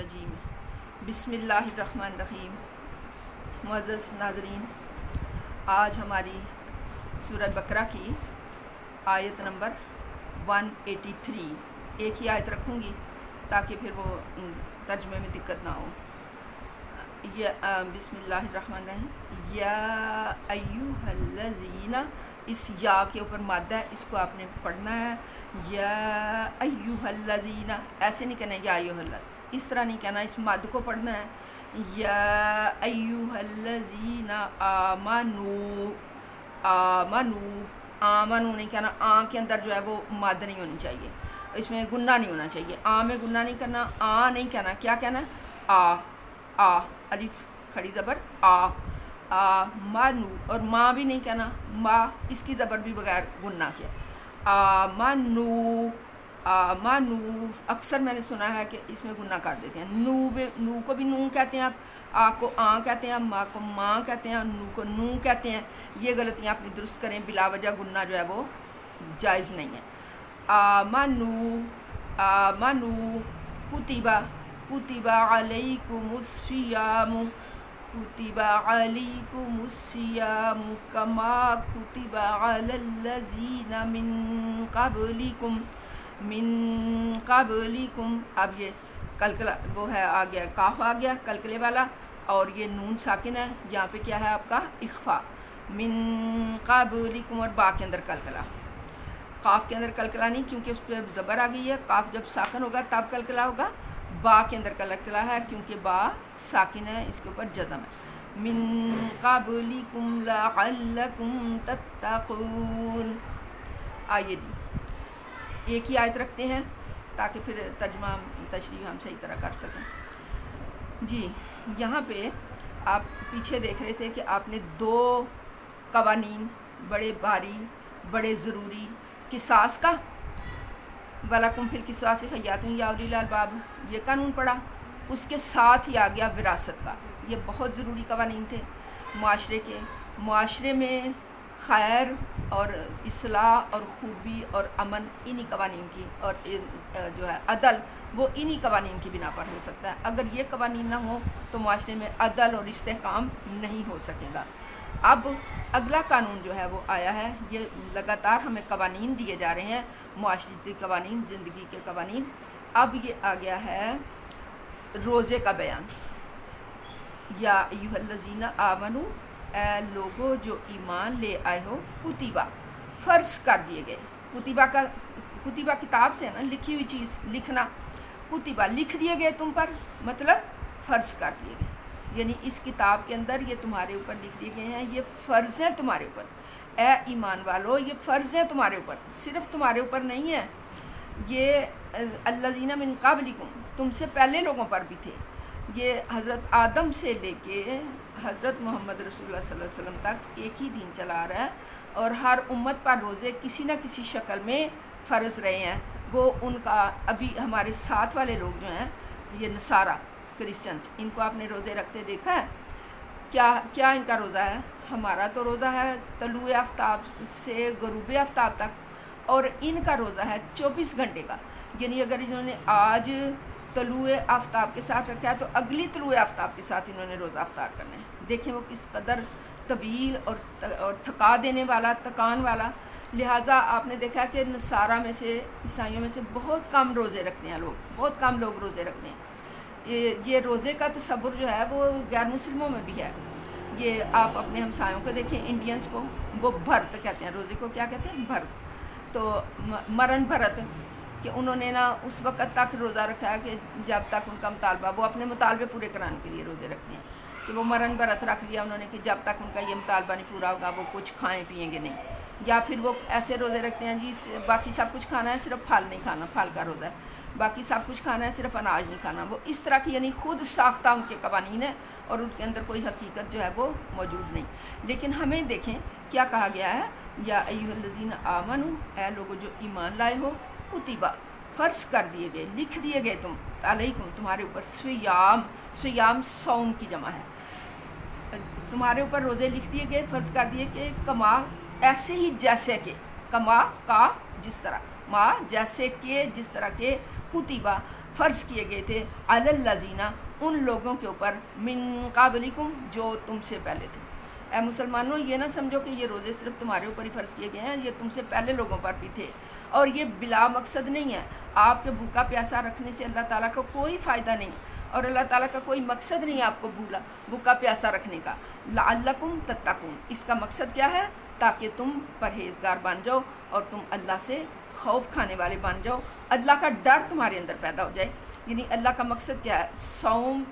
रजीम बिस्मिल्लाहिर्रहमानिर्रहीम। मुअज़्ज़ज़ नाज़रीन, आज हमारी सूरह बकरा की आयत नंबर 183, एक ही आयत रखूँगी ताकि फिर वो तर्जमे में दिक्कत ना हो। बिस्मिल्लाहिर्रहमानिर्रहीम। या अय्युहल्लज़ीना, इस या के ऊपर मादा है, इसको आपने पढ़ना है। या अय्युहल्लज़ीना, ऐसे नहीं कहना या अय्युहल्ला, इस तरह नहीं कहना, इस मद को पढ़ना है। या अय्युहल्लज़ीना आमनू, आमनू, आमनू नहीं कहना, आ के अंदर जो है वो मद नहीं होनी चाहिए, इसमें गुन्ना नहीं होना चाहिए। आ में गुन्ना नहीं करना, आ नहीं कहना, क्या कहना? आ, अलिफ खड़ी ज़बर आ मानू, और माँ भी नहीं कहना, माँ इसकी ज़बर भी बगैर गुन्ना किया। मानू, मानू, अक्सर मैंने सुना है कि इसमें गुन्ना कर देते हैं। नू को भी नू कहते हैं, आप आ को आ कहते हैं, माँ को माँ कहते हैं, नू को नू कहते हैं। ये गलतियाँ अपनी दुरुस्त करें, बिला वजह गुन्ना जो है वो जायज़ नहीं है। मानू, मानू, कुतिबा, कुतिबा अलैकुमुस्सियामु, कुतिबा अलैकुमुस्सियामु कमा कुतिबा अलल्लज़ीना मिन क़ब्लिकुम, मिन क़ब्लिकुम। अब ये कलकला वो है, आ गया काफ, आ गया कलकले वाला, और ये नून साकिन है, यहाँ पे क्या है आपका इख्फा। मिन क़ब्लिकुम, और बा के अंदर कलकला, काफ के अंदर कलकला नहीं, क्योंकि उस पर ज़बर आ गई है। काफ जब साकिन होगा तब कलकला होगा, बा के अंदर कलकला है क्योंकि बा साकिन है, इसके ऊपर जज़म है। मिन क़ब्लिकुम लअल्लकुम तत्तक़ून। आइए जी, एक ही आयत रखते हैं ताकि फिर तर्जमा तशरीह हम सही तरह कर सकें। जी, यहाँ पे आप पीछे देख रहे थे कि आपने दो कवानीन, बड़े भारी, बड़े ज़रूरी, किसास का, वलकुम फिल किसास हयातुन या उलिल अलबाब, ये कानून पढ़ा। उसके साथ ही आ गया विरासत का। ये बहुत ज़रूरी कवानीन थे माशरे के। माशरे में खैर और इस्लाह और खूबी और अमन इन्हीं कवानीन की, और जो है अदल, वो इन्हीं कवानीन की बिना पर हो सकता है। अगर ये कवानीन ना हो तो माशरे में अदल और इस्तेहकाम नहीं हो सकेगा। अब अगला कानून जो है वो आया है। ये लगातार हमें कवानीन दिए जा रहे हैं, मुआशरती कवानीन, ज़िंदगी के कवानीन। अब ये आ गया है रोज़े का बयान। या अय्युहल्लज़ीना आमनू, ए लोगो जो ईमान ले आए हो, कुतिबा, फ़र्ज़ कर दिए गए। कुतिबा का, कुतिबा किताब से है ना, लिखी हुई चीज़, लिखना। कुतिबा लिख दिए गए तुम पर, मतलब फ़र्ज़ कर दिए गए, यानी इस किताब के अंदर ये तुम्हारे ऊपर लिख दिए गए हैं, ये फ़र्ज़ हैं तुम्हारे ऊपर। ए ईमान वालो, ये फ़र्ज़ हैं तुम्हारे ऊपर, सिर्फ़ तुम्हारे ऊपर नहीं है, ये अल्लज़ीना मिन क़ब्लिकुम, तुमसे पहले लोगों पर भी थे। ये हज़रत आदम से लेके हज़रत मोहम्मद रसूलुल्लाह सल्लल्लाहु अलैहि वसल्लम तक एक ही दीन चला आ रहा है, और हर उम्मत पर रोज़े किसी न किसी शक्ल में फ़र्ज़ रहे हैं। वो उनका, अभी हमारे साथ वाले लोग जो हैं, ये नसारा क्रिश्चियंस, इनको आपने रोज़े रखते देखा है? क्या इनका रोज़ा है? हमारा तो रोज़ा है तलुए आफ्ताब से ग़ुरूब आफ्ताब तक, और इनका रोज़ा है 24 घंटे का। यानी अगर इन्होंने आज तलुए आफ्ताब के साथ रखा है तो अगली तलुए आफ्ताब के साथ इन्होंने रोज़ा अफ्तार करना है। देखें वो किस कदर तवील और थका देने वाला, थकान वाला। लिहाजा आपने देखा कि नसारा में से, ईसाइयों में से बहुत कम रोज़े रखते हैं लोग, बहुत कम लोग रोज़े रखते हैं। ये रोज़े का तसव्वुर जो है वो गैर मुस्लिमों में भी है। ये आप अपने हमसायों को देखें, इंडियंस को, वो भरत कहते हैं, रोज़े को क्या कहते हैं? भरत। तो मरन भरत, कि उन्होंने ना उस वक़्त तक रोज़ा रखा है कि जब तक उनका मुतालबा, वो अपने मुतालबे पूरे कराने के लिए रोज़े रखते हैं, कि वो मरन भरत रख लिया उन्होंने कि जब तक उनका ये मुतालबा नहीं पूरा होगा वो कुछ खाएँ पिएँगे नहीं। या फिर वो ऐसे रोज़े रखते हैं जी, बाकी सब कुछ खाना है, सिर्फ फल नहीं खाना, फल का रोज़ा है, बाकी सब कुछ खाना है, सिर्फ अनाज नहीं खाना। वो इस तरह की, यानी खुद साख्ता उनके कवानीन है, और उनके अंदर कोई हकीकत जो है वो मौजूद नहीं। लेकिन हमें देखें क्या कहा गया है। या अय्युहल्लज़ीना आमनू, ए लोगों जो ईमान लाए हो, कुतिबा, फ़र्ज़ कर दिए गए, लिख दिए गए तुम, अलैकुम, तुम्हारे ऊपर, सियाम, सियाम सौम की जमा है, तुम्हारे ऊपर रोज़े लिख दिए गए, फ़र्ज़ कर दिए कि कमा, ऐसे ही जैसे के, कमा का जिस तरह, माँ जैसे के जिस तरह के, कुतिबा فرض کیے گئے تھے علی الذین ان لوگوں کے اوپر من قبلکم جو تم سے پہلے تھے۔ اے مسلمانوں یہ نہ سمجھو کہ یہ روزے صرف تمہارے اوپر ہی فرض کیے گئے ہیں، یہ تم سے پہلے لوگوں پر بھی تھے، اور یہ بلا مقصد نہیں ہے۔ آپ کے بھوکا پیاسا رکھنے سے اللہ تعالیٰ کو کوئی فائدہ نہیں، اور اللہ تعالیٰ کا کوئی مقصد نہیں ہے آپ کو بھوکا پیاسا رکھنے کا۔ لعلکم تتقون، اس کا مقصد کیا ہے؟ تاکہ تم پرہیزگار بن جاؤ اور تم اللہ سے خوف کھانے والے بن جاؤ، اللہ کا ڈر تمہارے اندر پیدا ہو جائے۔ یعنی اللہ کا مقصد کیا ہے؟ صوم،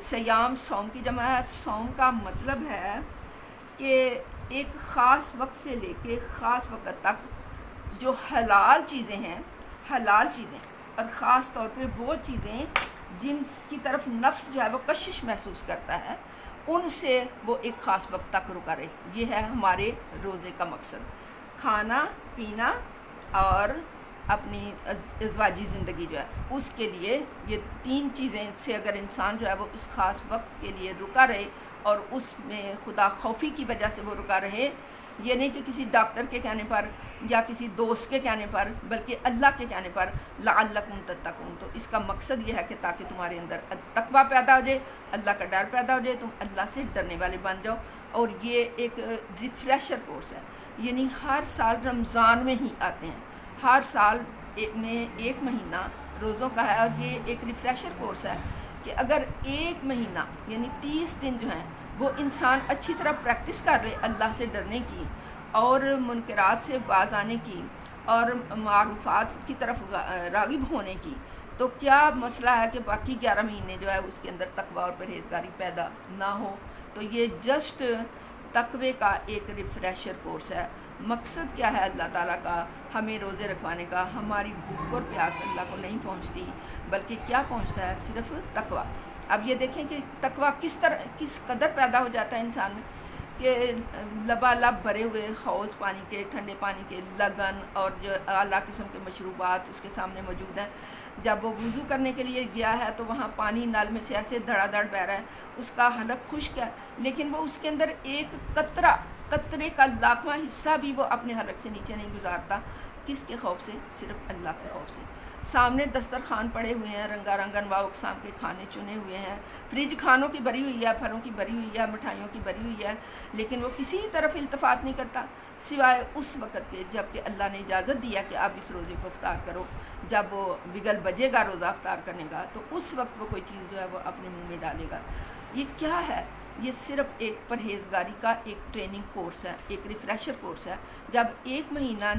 سیام صوم کی جمع ہے۔ صوم کا مطلب ہے کہ ایک خاص وقت سے لے کے خاص وقت تک جو حلال چیزیں ہیں، حلال چیزیں، اور خاص طور پہ وہ چیزیں جن کی طرف نفس جو ہے وہ کشش محسوس کرتا ہے، ان سے وہ ایک خاص وقت تک رکا رہے۔ یہ ہے ہمارے روزے کا مقصد، کھانا پینا اور اپنی ازواجی زندگی جو ہے اس کے لیے۔ یہ تین چیزیں سے اگر انسان جو ہے وہ اس خاص وقت کے لیے رکا رہے اور اس میں خدا خوفی کی وجہ سے وہ رکا رہے، یہ نہیں کہ کسی ڈاکٹر کے کہنے پر یا کسی دوست کے کہنے پر، بلکہ اللہ کے کہنے پر، لعلکم تتقون، تو اس کا مقصد یہ ہے کہ تاکہ تمہارے اندر تقویٰ پیدا ہو جائے، اللہ کا ڈر پیدا ہو جائے، تم اللہ سے ڈرنے والے بن جاؤ۔ اور یہ ایک ریفریشر کورس ہے، یعنی ہر سال رمضان میں ہی آتے ہیں، ہر سال میں ایک مہینہ روزوں کا ہے، اور یہ ایک ریفریشر کورس ہے کہ اگر ایک مہینہ یعنی 30 دن جو ہیں وہ انسان اچھی طرح پریکٹس کر لے اللہ سے ڈرنے کی اور منکرات سے باز آنے کی اور معروفات کی طرف راغب ہونے کی، تو کیا مسئلہ ہے کہ باقی 11 مہینے جو ہے اس کے اندر تقویٰ اور پرہیزگاری پیدا نہ ہو؟ تو یہ جسٹ تقوی کا ایک ریفریشر کورس ہے۔ مقصد کیا ہے اللہ تعالیٰ کا ہمیں روزے رکھوانے کا؟ ہماری بھوک اور پیاس اللہ کو نہیں پہنچتی، بلکہ کیا پہنچتا ہے؟ صرف تقویٰ۔ اب یہ دیکھیں کہ تقویٰ کس قدر پیدا ہو جاتا ہے انسان میں، کہ لبالب بھرے ہوئے حوض پانی کے، ٹھنڈے پانی کے، لگن اور جو اعلیٰ قسم کے مشروبات اس کے سامنے موجود ہیں۔ جب وہ وضو کرنے کے لیے گیا ہے تو وہاں پانی نل میں سے ایسے دھڑا دھڑ بہہ رہا ہے، اس کا حلق خشک ہے، لیکن وہ اس کے اندر ایک قطرے کا لاکھواں حصہ بھی وہ اپنے حلق سے نیچے نہیں گزارتا۔ کس کے خوف سے؟ صرف اللہ کے خوف سے۔ سامنے دسترخوان پڑے ہوئے ہیں، رنگا رنگ انواع اقسام کے کھانے چنے ہوئے ہیں، فریج کھانوں کی بھری ہوئی ہے، پھلوں کی بھری ہوئی ہے، مٹھائیوں کی بھری ہوئی ہے، لیکن وہ کسی طرف التفات نہیں کرتا سوائے اس وقت کے جب کہ اللہ نے اجازت دیا کہ آپ اس روزے کو افطار کرو۔ جب وہ بگل بجے گا روزہ افطار کرنے کا تو اس وقت وہ کوئی چیز جو ہے وہ اپنے منہ میں ڈالے گا۔ یہ کیا ہے؟ یہ صرف ایک پرہیزگاری کا ایک ٹریننگ کورس ہے، ایک ریفریشر کورس ہے۔ جب ایک مہینہ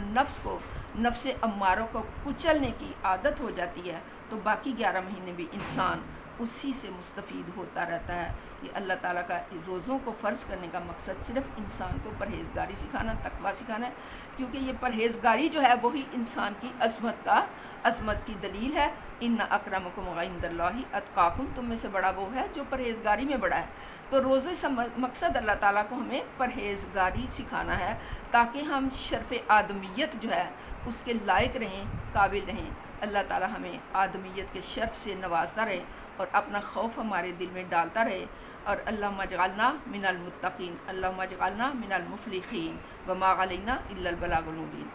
نفس اماروں کو کچلنے کی عادت ہو جاتی ہے تو باقی 11 مہینے بھی انسان اسی سے مستفید ہوتا رہتا ہے۔ یہ اللہ تعالیٰ کا روزوں کو فرض کرنے کا مقصد صرف انسان کو پرہیزگاری سکھانا، تقویٰ سکھانا ہے، کیونکہ یہ پرہیزگاری جو ہے وہی انسان کی عظمت کی دلیل ہے۔ ان اکرمکم عند اللہ اتقاکم، تم میں سے بڑا وہ ہے جو پرہیزگاری میں بڑا ہے۔ تو روزے سے مقصد اللہ تعالیٰ کو ہمیں پرہیزگاری سکھانا ہے تاکہ ہم شرف آدمیت جو ہے اس کے لائق رہیں، قابل رہیں۔ اللہ تعالیٰ ہمیں آدمیت کے شرف سے نوازتا رہے اور اپنا خوف ہمارے دل میں ڈالتا رہے، اور اللہم اجعلنا من المتقین، اللہم اجعلنا من المفلحین، وما علینا الا البلاغ المبین۔